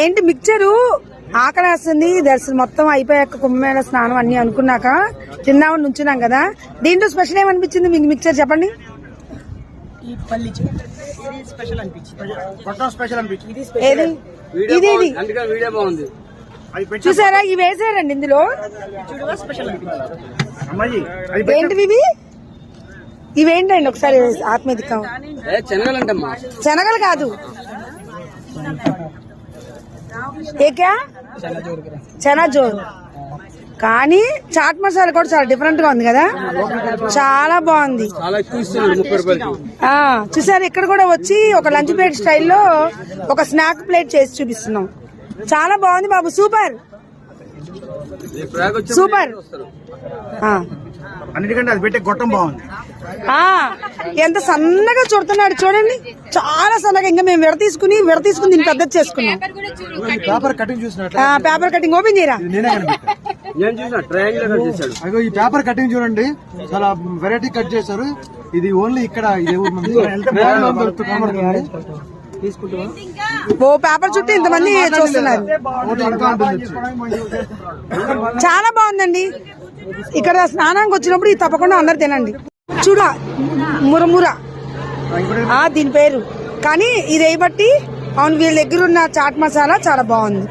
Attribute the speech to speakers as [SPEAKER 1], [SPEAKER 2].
[SPEAKER 1] ఏంటి మిక్చరు ఆకలేస్తుంది. దర్శనం మొత్తం అయిపోయాక కుంభమేళ స్నానం అన్ని అనుకున్నాక తిన్నామని నుంచున్నాం కదా. దీంట్లో స్పెషల్ ఏమనిపించింది మీకు? మిక్చర్ చెప్పండి. ఏది ఇది ఇది చూసారా? ఇవి వేసారండి ఇందులో. ఏంటివి ఇవి? ఇవేంటండి ఒకసారి ఆత్మీయత. శనగలు కాదు, ఏక్యా చనాజోరు. కానీ చాట్ మసాలా కూడా చాలా డిఫరెంట్ గా ఉంది కదా, చాలా బాగుంది. చూసారు? ఇక్కడ కూడా వచ్చి ఒక లంచ్ ప్లేట్ స్టైల్లో ఒక స్నాక్ ప్లేట్ చేసి చూపిస్తున్నాం. చాలా బాగుంది బాబు, సూపర్ సూపర్.
[SPEAKER 2] అన్నిటికంటే అది పెట్టే గొట్టం బాగుంది.
[SPEAKER 1] ఎంత సన్నగా చుడుతున్నాడు చూడండి, చాలా సన్నగా. ఇంకా మేము విడ తీసుకుని దీన్ని పెద్దది చేసుకున్నాం.
[SPEAKER 2] పేపర్ కటింగ్ చూసినట్టు
[SPEAKER 1] పేపర్ కటింగ్ ఓపెన్ చేయరా?
[SPEAKER 2] అగో ఈ పేపర్ కటింగ్ చూడండి, చాలా వెరైటీ కట్ చేశారు. ఇది ఓన్లీ ఇక్కడ
[SPEAKER 1] ఓ పేపర్ చుట్టూ ఇంతమంది చూస్తున్నారు. చాలా బాగుందండి. ఇక్కడ స్నానానికి వచ్చినప్పుడు ఇది తప్పకుండా అందరు తినండి. చూడ మురముర దీని పేరు. కానీ ఇది బట్టి అవును, వీళ్ళ దగ్గర ఉన్న చాట్ మసాలా చాలా బాగుంది.